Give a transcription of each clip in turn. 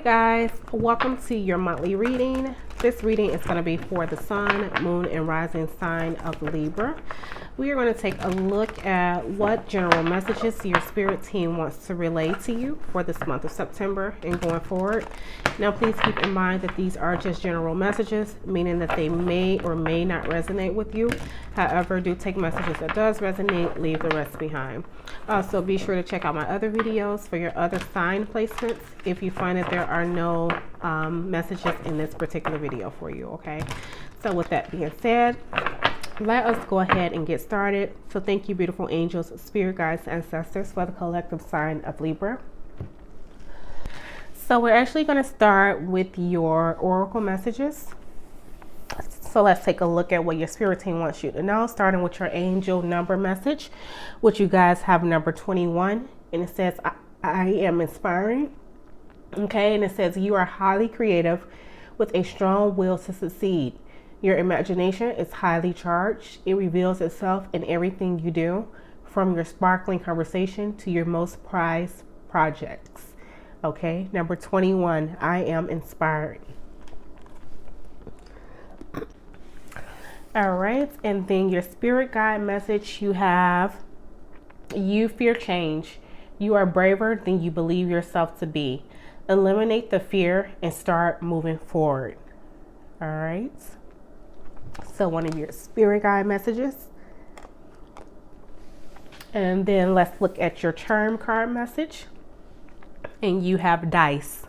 guys, welcome to your monthly reading. This reading is going to be for the sun, moon, and rising sign of Libra. We are going to take a look at what general messages your spirit team wants to relay to you for this month of September and going forward. Now, please keep in mind that these are just general messages, meaning that they may or may not resonate with you. However, do take messages that does resonate, leave the rest behind. Also, be sure to check out my other videos for your other sign placements if you find that there are no messages in this particular video for you, okay? So with that being said, let us go ahead and get started. So thank you, beautiful angels, spirit guides, ancestors, for the collective sign of Libra. So we're actually going to start with your oracle messages. So let's take a look at what your spirit team wants you to know, starting with your angel number message, which you guys have number 21, and it says, I am inspiring. Okay, and it says you are highly creative with a strong will to succeed. Your imagination is highly charged. It reveals itself in everything you do, from your sparkling conversation to your most prized projects. Okay, number 21, I am inspiring. All right, and then your spirit guide message, you have, you fear change. You are braver than you believe yourself to be. Eliminate the fear and start moving forward. All right. So one of your spirit guide messages. And then let's look at your charm card message. And you have dice.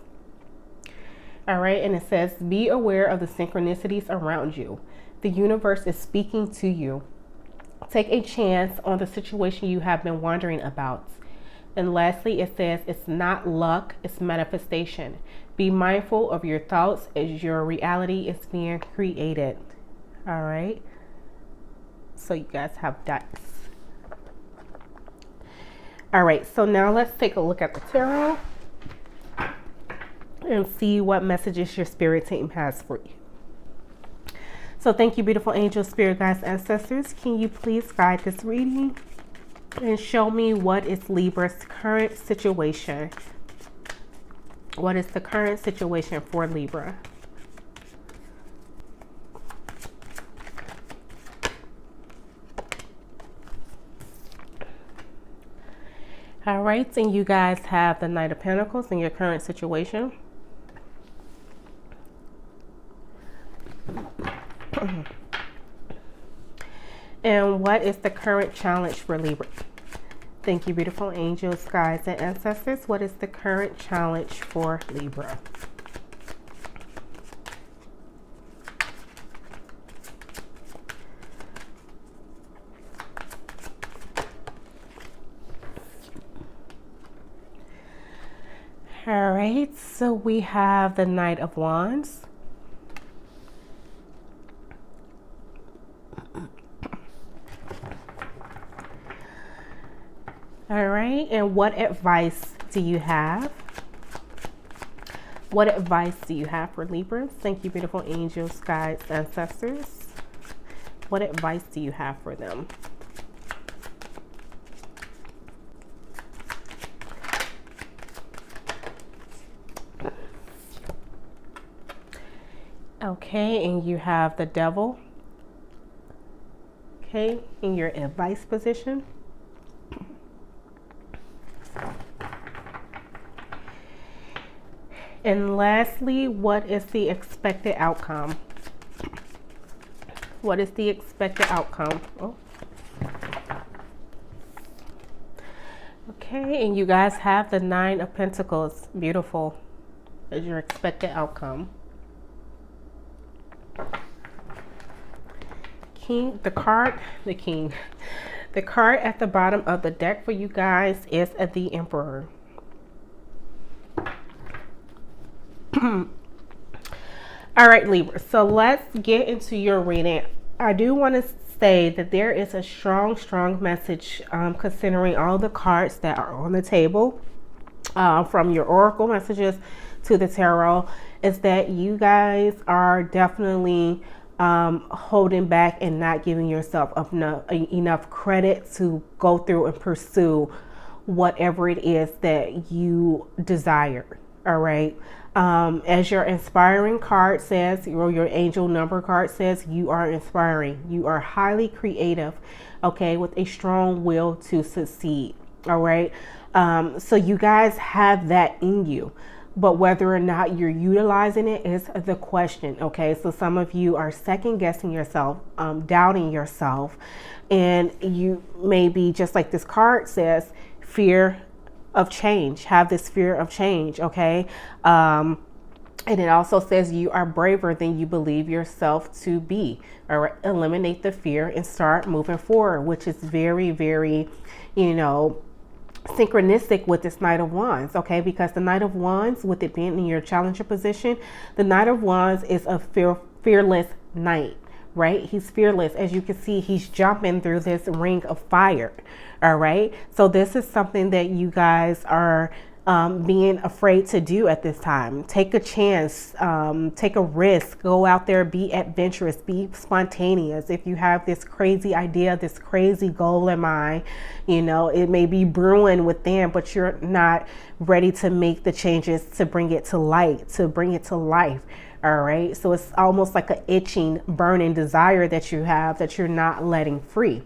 All right. And it says, be aware of the synchronicities around you. The universe is speaking to you. Take a chance on the situation you have been wondering about. And lastly, it says it's not luck, it's manifestation. Be mindful of your thoughts as your reality is being created. All right. So you guys have dice. All right. So now let's take a look at the tarot and see what messages your spirit team has for you. So thank you, beautiful angels, spirit guides, ancestors. Can you please guide this reading and show me what is Libra's current situation? What is the current situation for Libra? All right, and you guys have the Knight of Pentacles in your current situation. And what is the current challenge for Libra? Thank you, beautiful angels, guides, and ancestors. What is the current challenge for Libra? All right, so we have the Knight of Wands. All right, and what advice do you have? What advice do you have for Libras? Thank you, beautiful angels, guides, ancestors. What advice do you have for them? Okay, and you have the Devil. Okay, in your advice position. And lastly, what is the expected outcome? What is the expected outcome? Oh. Okay, and you guys have the Nine of Pentacles. Beautiful. As your expected outcome. The card at the bottom of the deck for you guys is the Emperor. All right, Libra, so let's get into your reading. I do want to say that there is a strong message considering all the cards that are on the table, from your oracle messages to the tarot, is that you guys are definitely holding back and not giving yourself enough credit to go through and pursue whatever it is that you desire. All right. As your inspiring card says, or your angel number card says, you are inspiring. You are highly creative, okay, with a strong will to succeed. All right. So you guys have that in you, but whether or not you're utilizing it is the question. Okay. So some of you are second guessing yourself, doubting yourself, and you may be, just like this card says, fear of change, have this fear of change. Okay. And it also says you are braver than you believe yourself to be. All right. Eliminate the fear and start moving forward, which is very, very, synchronistic with this Knight of Wands. Okay. Because the Knight of Wands, with it being in your challenger position, the Knight of Wands is a fearless knight, right? He's fearless. As you can see, he's jumping through this ring of fire. All right. So this is something that you guys are being afraid to do at this time. Take a chance, take a risk, go out there, be adventurous, be spontaneous. If you have this crazy idea, this crazy goal in mind, it may be brewing within, but you're not ready to make the changes to bring it to light, to bring it to life. All right. So it's almost like an itching, burning desire that you have that you're not letting free.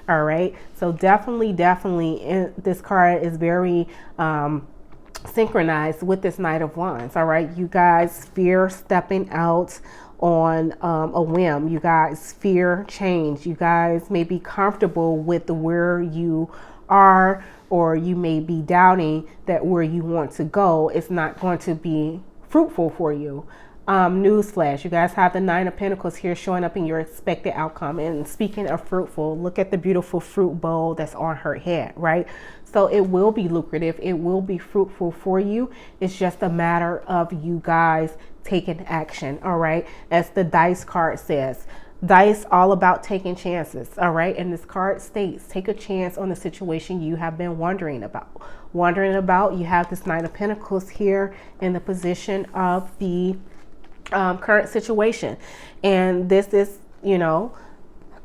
All right. So definitely, this card is very, synchronized with this Knight of Wands. All right. You guys fear stepping out on a whim. You guys fear change. You guys may be comfortable with where you are, or you may be doubting that where you want to go is not going to be fruitful for you. Newsflash, you guys have the Nine of Pentacles here showing up in your expected outcome. And speaking of fruitful, look at the beautiful fruit bowl that's on her head, right? So it will be lucrative. It will be fruitful for you. It's just a matter of you guys taking action. All right. As the dice card says, dice all about taking chances. All right. And this card states, take a chance on the situation you have been wondering about. You have this Nine of Pentacles here in the position of the current situation. And this is,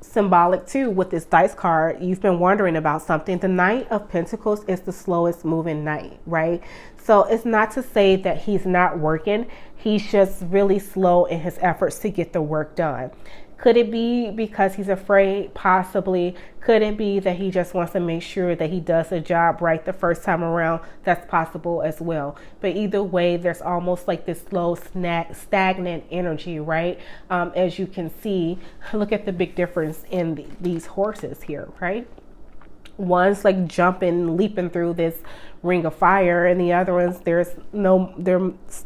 symbolic too with this dice card. You've been wondering about something. The Knight of Pentacles is the slowest moving knight, right? So it's not to say that he's not working. He's just really slow in his efforts to get the work done. Could it be because he's afraid? Possibly. Could it be that he just wants to make sure that he does the job right the first time around? That's possible as well. But either way, there's almost like this slow, stagnant energy, right? As you can see, look at the big difference in these horses here, right? One's like jumping, leaping through this ring of fire, and the other ones, there's no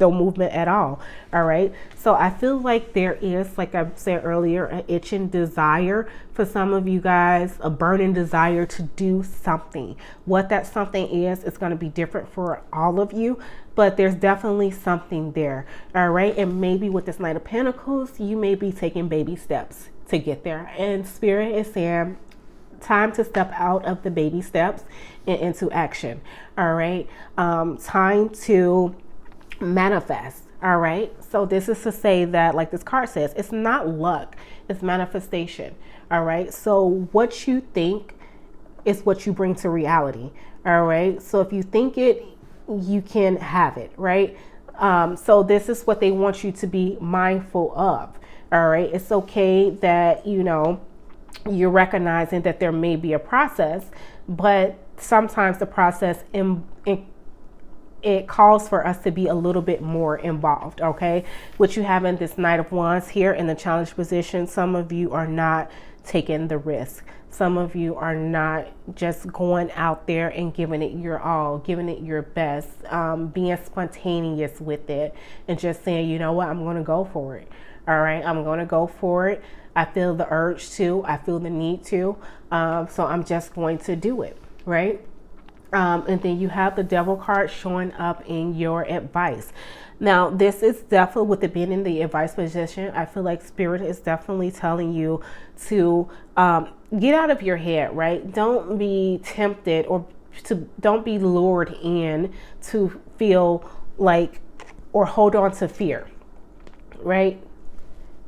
movement at all. All right. So I feel like there is, like I said earlier, an itching desire for some of you guys, a burning desire to do something. What that something is going to be different for all of you, but there's definitely something there. All right. And maybe with this Knight of Pentacles, you may be taking baby steps to get there. And Spirit is saying, time to step out of the baby steps and into action. All right. Time to manifest. All right. So this is to say that, like this card says, it's not luck, it's manifestation. All right. So what you think is what you bring to reality. All right. So if you think it, you can have it. Right. So this is what they want you to be mindful of. All right. It's okay that, you're recognizing that there may be a process, but sometimes the process it calls for us to be a little bit more involved. Okay, what you have in this Knight of Wands here in the challenge position, some of you are not taking the risk. Some of you are not just going out there and giving it your all, giving it your best, being spontaneous with it, and just saying, you know what, I'm going to go for it. All right, I'm going to go for it. I feel the urge to, I feel the need to, so I'm just going to do it, right? And then you have the Devil card showing up in your advice. Now, this is definitely, with it being in the advice position, I feel like Spirit is definitely telling you to get out of your head, right? Don't be tempted, or don't be lured in to feel like, or hold on to fear, right?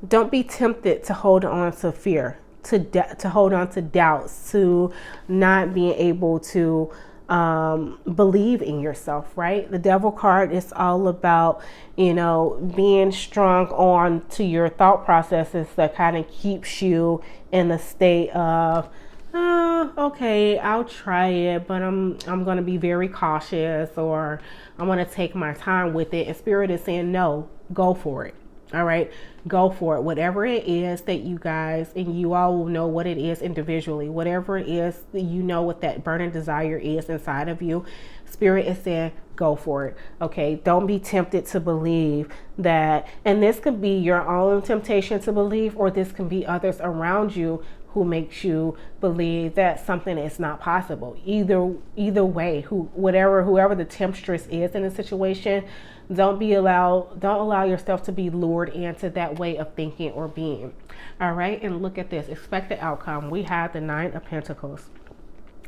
Don't be tempted to hold on to fear, to hold on to doubts, to not being able to believe in yourself, right? The Devil card is all about, being strong on to your thought processes that kind of keeps you in a state of, okay, I'll try it, but I'm going to be very cautious, or I'm going to take my time with it. And Spirit is saying, no, go for it. All right, go for it. Whatever it is that you guys, and you all will know what it is individually, whatever it is, what that burning desire is inside of you. Spirit is saying, go for it. Okay, don't be tempted to believe that, and this could be your own temptation to believe, or this can be others around you who makes you believe that something is not possible. Either way, whoever the temptress is in the situation, don't allow yourself to be lured into that way of thinking or being. All right, and look at this expected outcome. We have the 9 of Pentacles.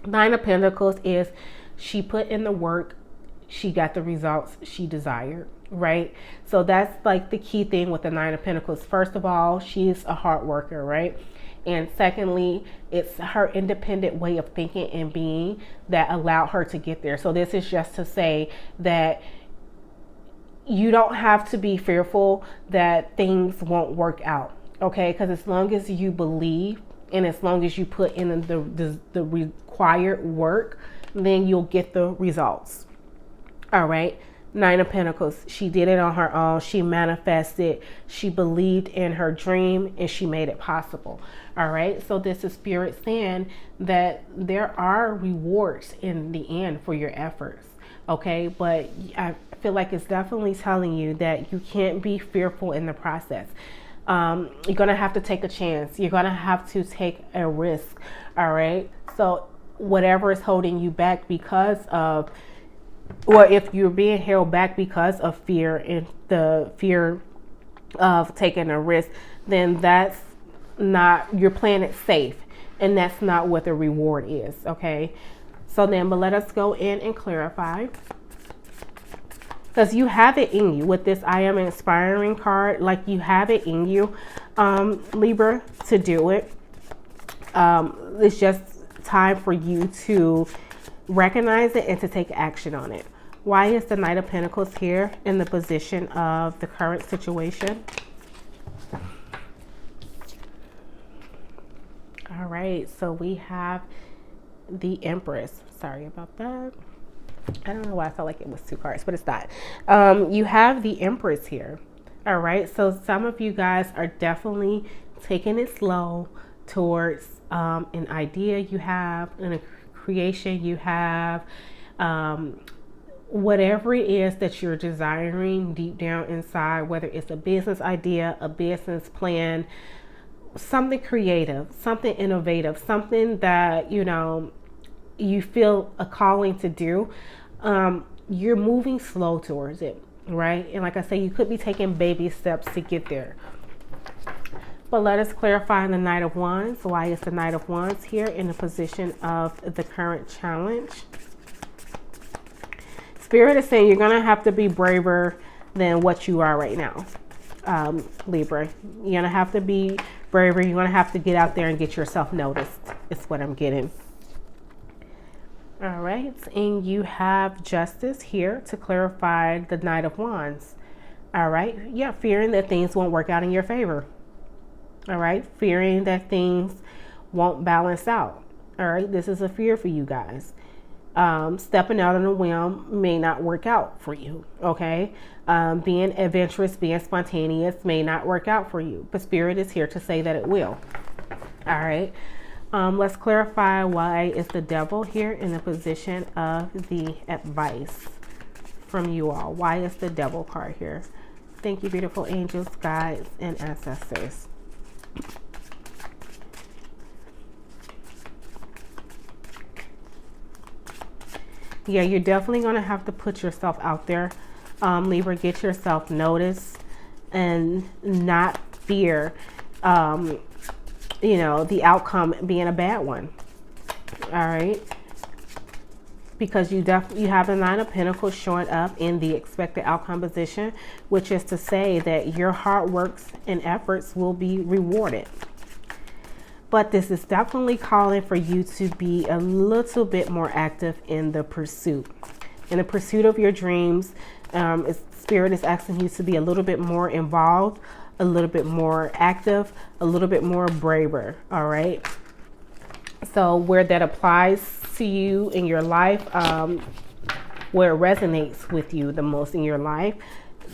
9 of Pentacles is she put in the work, she got the results she desired, right? So that's like the key thing with the 9 of Pentacles. First of all, she's a hard worker, right? And secondly, it's her independent way of thinking and being that allowed her to get there. So this is just to say that you don't have to be fearful that things won't work out, okay? Because as long as you believe and as long as you put in the required work, then you'll get the results. All right. 9 of Pentacles. She did it on her own. She manifested. She believed in her dream and she made it possible. All right. So this is Spirit saying that there are rewards in the end for your efforts. Okay. But I feel like it's definitely telling you that you can't be fearful in the process. You're going to have to take a chance. You're going to have to take a risk. All right. So whatever is holding you back because of, or if you're being held back because of fear and the fear of taking a risk, then that's not, you're playing it safe, and that's not what the reward is. Okay. So then, but let us go in and clarify, because you have it in you with this I am inspiring card. Like, you have it in you, Libra, to do it. It's just time for you to recognize it and to take action on it. Why is the Knight of Pentacles here in the position of the current situation? All right, so we have the Empress. Sorry about that. I don't know why I felt like it was 2 cards, but it's not. You have the Empress here. All right, so some of you guys are definitely taking it slow towards an idea you have, a creation you have, whatever it is that you're desiring deep down inside, whether it's a business idea, a business plan, something creative, something innovative, something that you feel a calling to do. You're moving slow towards it, right? And like I say, you could be taking baby steps to get there. But let us clarify the Knight of Wands. Why is the Knight of Wands here in the position of the current challenge? Spirit is saying you're going to have to be braver than what you are right now, Libra. You're going to have to be braver. You're going to have to get out there and get yourself noticed. Is what I'm getting. All right. And you have Justice here to clarify the Knight of Wands. All right. Yeah, fearing that things won't work out in your favor. All right. Fearing that things won't balance out. All right. This is a fear for you guys. Stepping out on a whim may not work out for you. Okay. Being adventurous, being spontaneous may not work out for you. But Spirit is here to say that it will. All right. Let's clarify why is the Devil here in the position of the advice from you all. Why is the Devil card here? Thank you, beautiful angels, guides, and ancestors. Yeah, you're definitely going to have to put yourself out there, Libra. Get yourself noticed and not fear, the outcome being a bad one. All right. Because you have the Nine of Pentacles showing up in the expected outcome position, which is to say that your hard work and efforts will be rewarded. But this is definitely calling for you to be a little bit more active in the pursuit. In the pursuit of your dreams, Spirit is asking you to be a little bit more involved, a little bit more active, a little bit more braver, all right? So where that applies to you in your life, where it resonates with you the most in your life,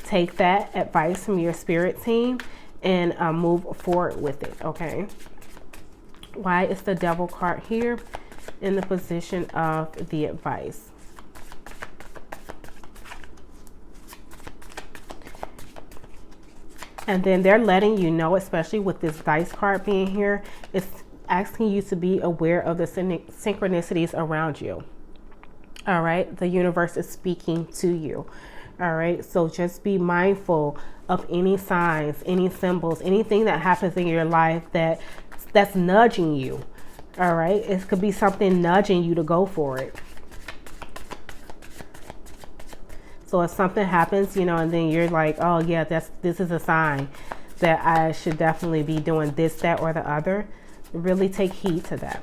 take that advice from your spirit team and move forward with it, okay? Why is the Devil card here in the position of the advice? And then they're letting you know, especially with this Dice card being here, it's asking you to be aware of the synchronicities around you. All right, the universe is speaking to you. All right, so just be mindful of any signs, any symbols, anything that happens in your life that's nudging you. All right, it could be something nudging you to go for it. So if something happens, you know, and then you're like, oh yeah, this is a sign that I should definitely be doing this, that, or the other, really take heed to that.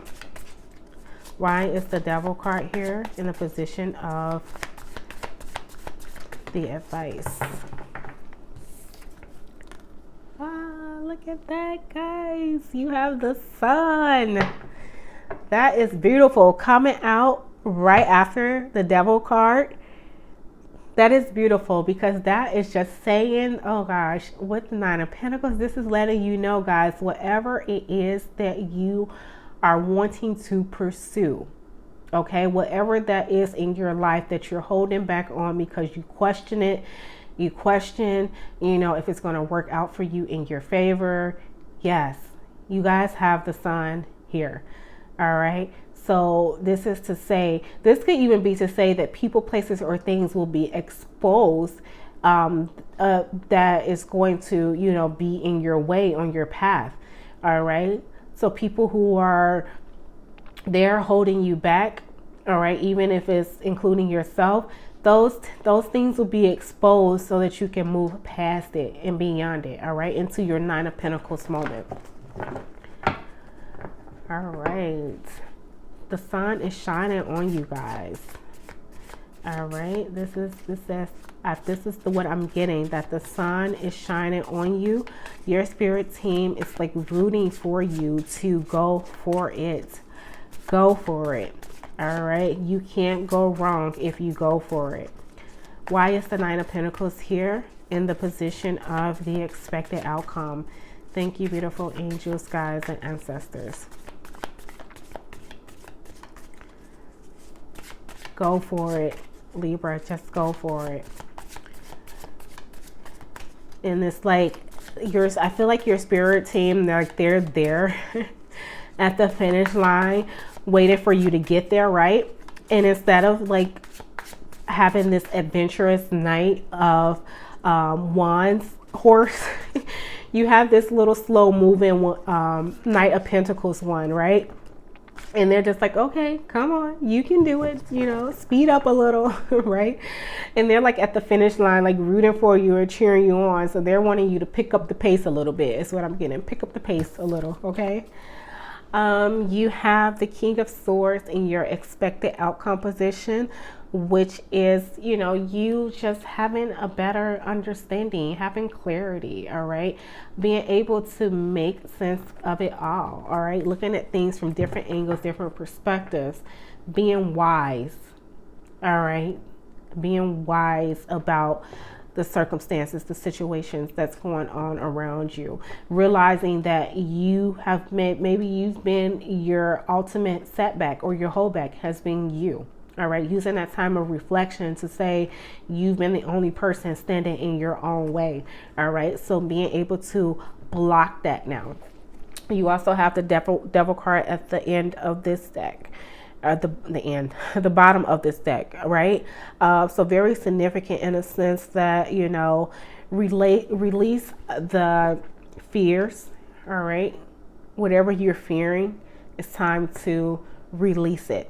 Why is the Devil card here in the position of the advice? Look at that, guys. You have the Sun. That is beautiful. Coming out right after the Devil card. That is beautiful, because that is just saying, oh gosh, with the Nine of Pentacles, this is letting you know, guys, whatever it is that you are wanting to pursue, okay, whatever that is in your life that you're holding back on because you question it, you question, you know, if it's going to work out for you in your favor. Yes, you guys have the Sun here. All right. So this is to say, this could even be to say that people, places, or things will be exposed that is going to, you know, be in your way, on your path. All right. So people who are there holding you back, all right, even if it's including yourself, those things will be exposed so that you can move past it and beyond it, all right, into your Nine of Pentacles moment. All right. The sun is shining on you guys. All right. This is what I'm getting, that the sun is shining on you. Your spirit team is like rooting for you to go for it. Go for it. All right. You can't go wrong if you go for it. Why is the Nine of Pentacles here in the position of the expected outcome? Thank you, beautiful angels, guides, and ancestors. Go for it, Libra. Just go for it. And it's like I feel like your spirit team, they're there at the finish line, waiting for you to get there, right? And instead of like having this adventurous Knight of Wands horse, you have this little slow moving Knight of Pentacles one, right? And they're just like, okay, come on, you can do it, you know, speed up a little, right? And they're like at the finish line, like rooting for you or cheering you on. So they're wanting you to pick up the pace a little bit. Is what I'm getting. Pick up the pace a little, okay? You have the King of Swords in your expected outcome position, which is, you know, you just having a better understanding, having clarity, all right, being able to make sense of it all right, looking at things from different angles, different perspectives, being wise, all right, being wise about the circumstances, the situations that's going on around you, realizing that you have maybe you've been your ultimate setback, or your holdback has been you. All right, using that time of reflection to say you've been the only person standing in your own way. All right, so being able to block that now. You also have the devil card at the end of this deck. The bottom of this deck, right? So very significant in a sense that, you know, release the fears. All right, whatever you're fearing, it's time to release it.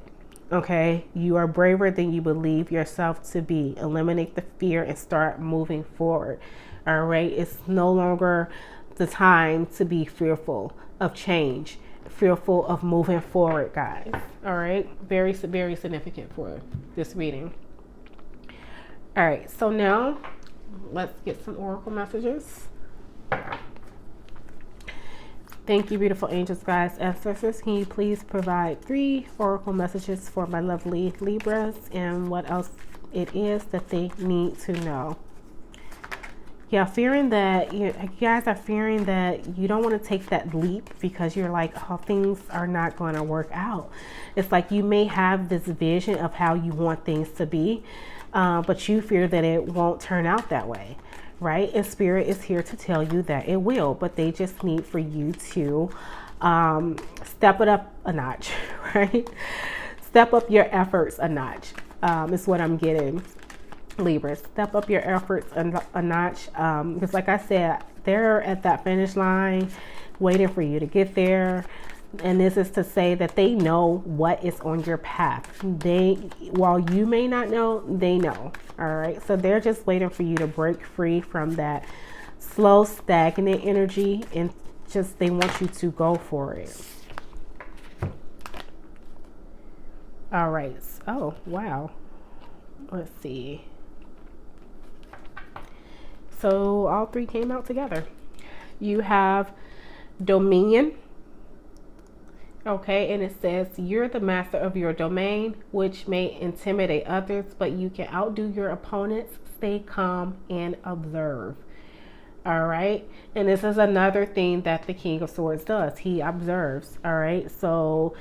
Okay, you are braver than you believe yourself to be. Eliminate the fear and start moving forward. All right, it's no longer the time to be fearful of change. fearful of moving forward, guys. All right, very, very significant for this reading. All right, so now let's get some oracle messages. Thank you, beautiful angels, guys, ancestors. Can you please provide 3 oracle messages for my lovely Libras and what else it is that they need to know? Yeah, fearing that you guys are fearing that you don't want to take that leap because you're like, oh, things are not going to work out. It's like you may have this vision of how you want things to be, but you fear that it won't turn out that way, right? And Spirit is here to tell you that it will, but they just need for you to step it up a notch, right? Step up your efforts a notch is what I'm getting. Libra, step up your efforts a notch, because like I said, they're at that finish line waiting for you to get there. And this is to say that they know what is on your path. While you may not know, they know. All right, so they're just waiting for you to break free from that slow, stagnant energy, and just they want you to go for it. All right. Oh, wow. Let's see. So all 3 came out together. You have dominion. Okay, and it says you're the master of your domain, which may intimidate others, but you can outdo your opponents. Stay calm and observe. All right, and this is another thing that the King of Swords does. He observes. All right, so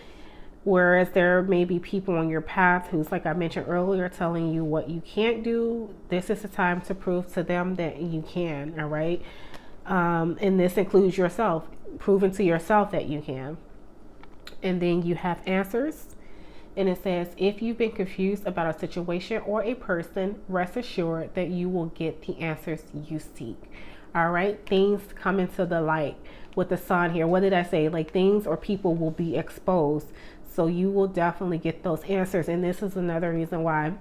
whereas there may be people on your path who's, like I mentioned earlier, telling you what you can't do, this is the time to prove to them that you can. All right, and this includes yourself, proving to yourself that you can. And then you have answers, and it says if you've been confused about a situation or a person, rest assured that you will get the answers you seek. All right, things come into the light with the sun here. What did I say? Like things or people will be exposed, so you will definitely get those answers. And this is another reason why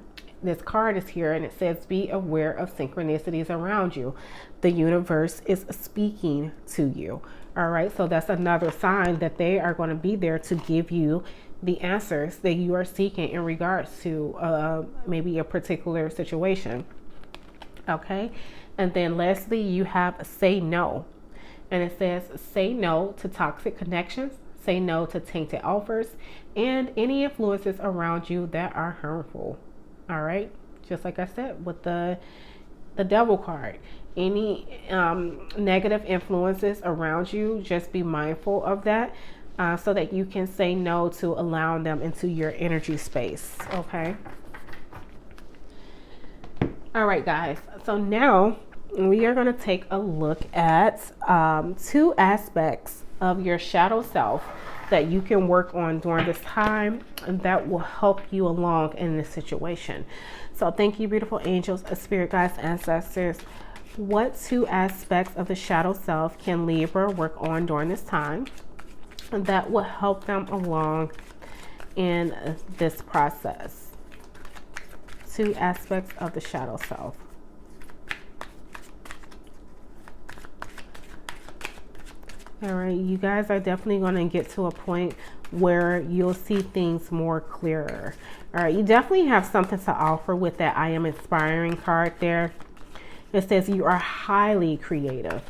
this card is here, and it says be aware of synchronicities around you. The universe is speaking to you. All right, so that's another sign that they are going to be there to give you the answers that you are seeking in regards to maybe a particular situation. Okay, and then lastly, you have say no, and it says say no to toxic connections, say no to tainted offers, and any influences around you that are harmful. All right, just like I said with the Devil card. Any negative influences around you, just be mindful of that so that you can say no to allowing them into your energy space. Okay. All right, guys. So now we are going to take a look at 2 aspects of your shadow self that you can work on during this time, and that will help you along in this situation. So thank you, beautiful angels, spirit guides, ancestors. What 2 aspects of the shadow self can Libra work on during this time that will help them along in this process? 2 aspects of the shadow self. All right, you guys are definitely going to get to a point where you'll see things more clearer. All right, you definitely have something to offer with that I am inspiring card there. It says you are highly creative.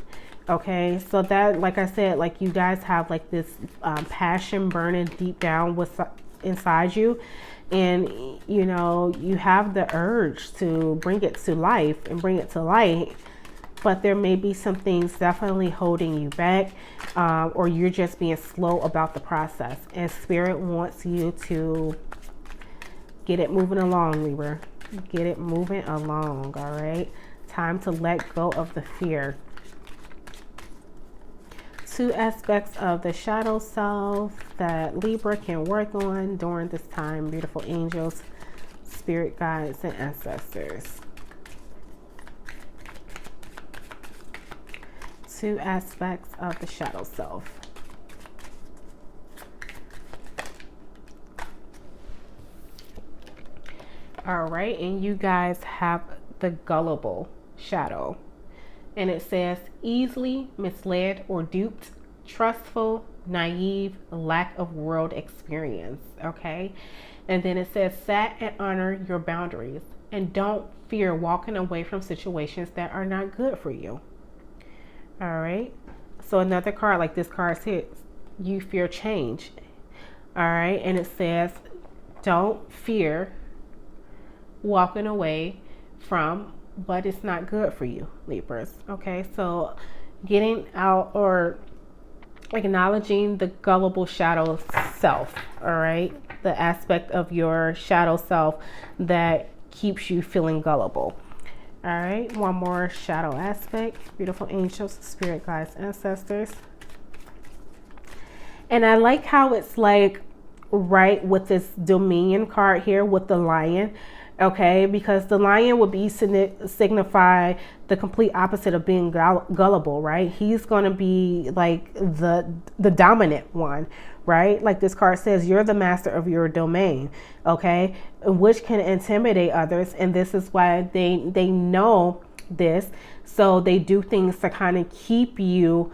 Okay, so that, like I said, like you guys have like this passion burning deep down inside you, and you know you have the urge to bring it to life and bring it to light, but there may be some things definitely holding you back, or you're just being slow about the process, and Spirit wants you to get it moving along, Libra. Get it moving along. All right, time to let go of the fear. 2 aspects of the shadow self that Libra can work on during this time, beautiful angels, spirit guides, and ancestors. 2 aspects of the shadow self. All right, and you guys have the gullible shadow. And it says, easily misled or duped, trustful, naive, lack of world experience. Okay. And then it says, set and honor your boundaries and don't fear walking away from situations that are not good for you. All right. So another card, like this card says, you fear change. All right. And it says, don't fear walking away from what is not good for you, Libras. Okay. So getting out or acknowledging the gullible shadow self. All right. The aspect of your shadow self that keeps you feeling gullible. All right, one more shadow aspect. Beautiful angels, spirit guides, ancestors. And I like how it's like right with this dominion card here with the lion. Okay, because the lion would be signify the complete opposite of being gullible, right? He's going to be like the dominant one, right? Like this card says, you're the master of your domain, okay? Which can intimidate others. And this is why they know this. So they do things to kind of keep you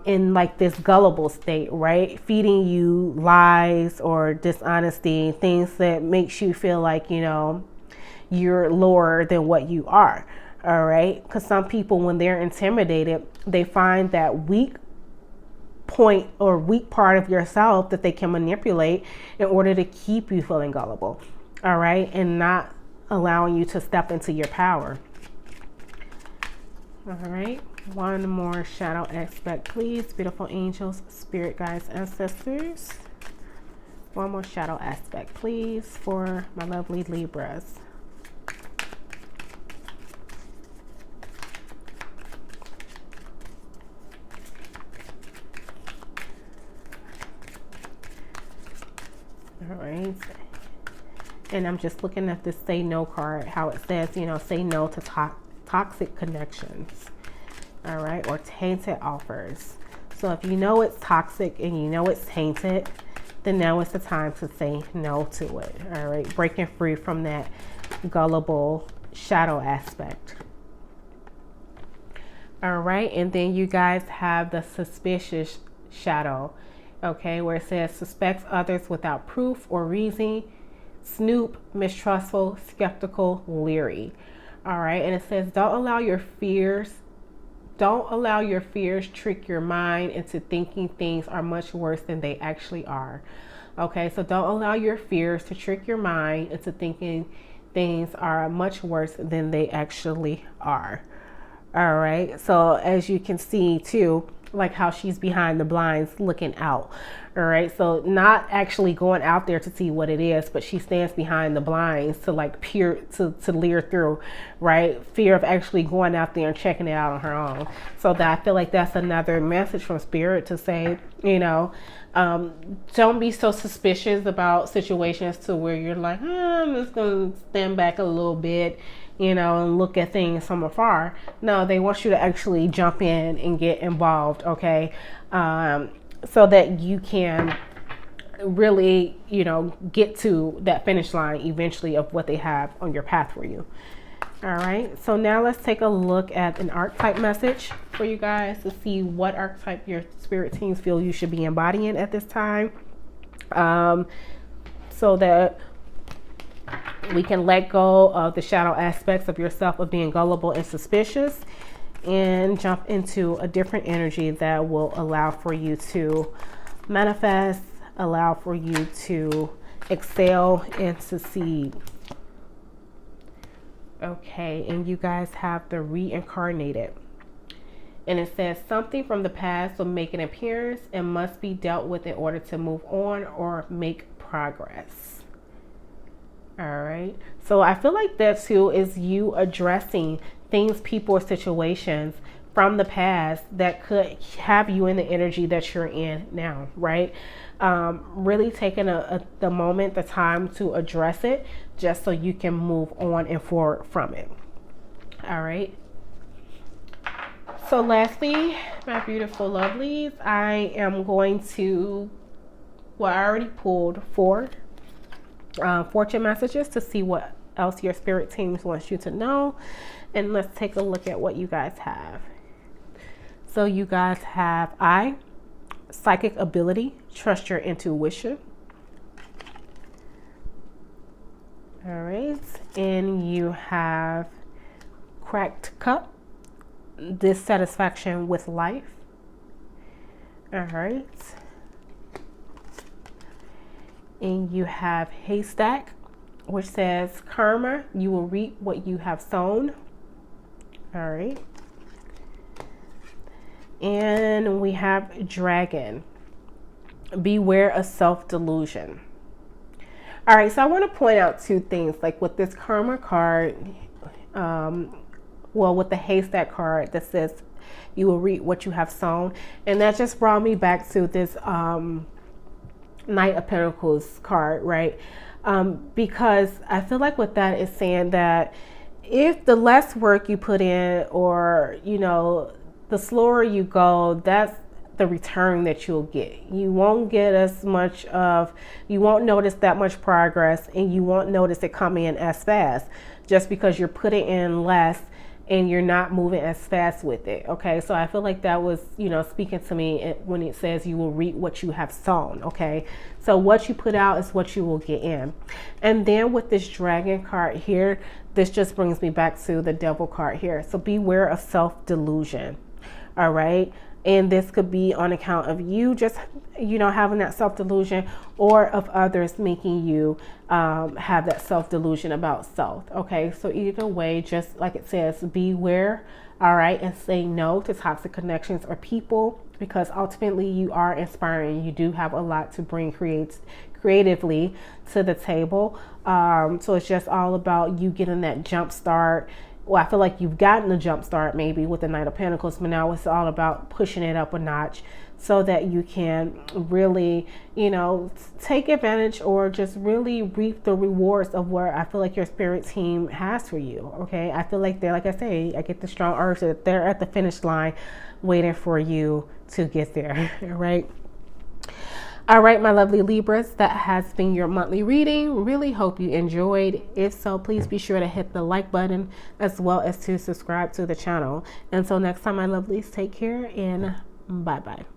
in like this gullible state, right? Feeding you lies or dishonesty, things that makes you feel like, you know, you're lower than what you are. All right. Because some people, when they're intimidated, they find that weak point or weak part of yourself that they can manipulate in order to keep you feeling gullible. All right. And not allowing you to step into your power. All right. One more shadow aspect, please. Beautiful angels, spirit guides, ancestors. One more shadow aspect, please, for my lovely Libras. All right. And I'm just looking at this say no card, how it says, you know, say no to toxic connections. All right, or tainted offers. So if you know it's toxic and you know it's tainted, then now is the time to say no to it. All right, breaking free from that gullible shadow aspect. All right, and then you guys have the suspicious shadow, okay, where it says suspects others without proof or reason, snoop, mistrustful, skeptical, leery. All right, and it says don't allow your fears trick your mind into thinking things are much worse than they actually are. Okay, so don't allow your fears to trick your mind into thinking things are much worse than they actually are. All right, so as you can see too, like how she's behind the blinds looking out. All right, so not actually going out there to see what it is, but she stands behind the blinds to like peer to leer through, right? Fear of actually going out there and checking it out on her own. So that I feel like that's another message from spirit to say, you know, don't be so suspicious about situations to where you're like, I'm just gonna stand back a little bit, you know, and look at things from afar. No, they want you to actually jump in and get involved, okay? So that you can really, you know, get to that finish line eventually of what they have on your path for you. All right, so now let's take a look at an archetype message for you guys to see what archetype your spirit teams feel you should be embodying at this time, so that we can let go of the shadow aspects of yourself of being gullible and suspicious and jump into a different energy that will allow for you to manifest, allow for you to excel and succeed. Okay, and you guys have the reincarnated. And it says something from the past will make an appearance and must be dealt with in order to move on or make progress. All right, so I feel like that too is you addressing things, people, or situations from the past that could have you in the energy that you're in now, right? Really taking the moment, the time to address it just so you can move on and forward from it. All right. So lastly, my beautiful lovelies, I am going to, well, I already pulled 4 fortune messages to see what else your spirit teams wants you to know. And let's take a look at what you guys have. So you guys have I, psychic ability. Trust your intuition. All right. And you have cracked cup. Dissatisfaction with life. All right. And you have haystack, which says karma. You will reap what you have sown. All right. And we have dragon. Beware of self-delusion. All right, so I want to point out two things, like with this karma card, well, with the haystack card that says you will reap what you have sown. And that just brought me back to this Knight of Pentacles card, right? Because I feel like with that is saying that if the less work you put in, or, you know, the slower you go, that's the return that you'll get. You won't get as much of, you won't notice that much progress, and you won't notice it come in as fast just because you're putting in less and you're not moving as fast with it. Okay, so I feel like that was, you know, speaking to me when it says you will reap what you have sown. Okay, so what you put out is what you will get in. And then with this dragon card here, this just brings me back to the devil card here. So beware of self-delusion. All right, and this could be on account of you just, you know, having that self-delusion, or of others making you have that self-delusion about self. Okay, so either way, just like it says, beware. All right, and say no to toxic connections or people, because ultimately you are inspiring. You do have a lot to bring creatively to the table. So it's just all about you getting that jump start. Well, I feel like you've gotten a jump start maybe with the Knight of Pentacles, but now it's all about pushing it up a notch so that you can really, you know, take advantage or just really reap the rewards of what I feel like your spirit team has for you. Okay, I feel like they're, like I say, I get the strong urge that they're at the finish line waiting for you to get there. Right. All right, my lovely Libras, that has been your monthly reading. Really hope you enjoyed. If so, please be sure to hit the like button as well as to subscribe to the channel. Until next time, my lovelies, take care and bye-bye.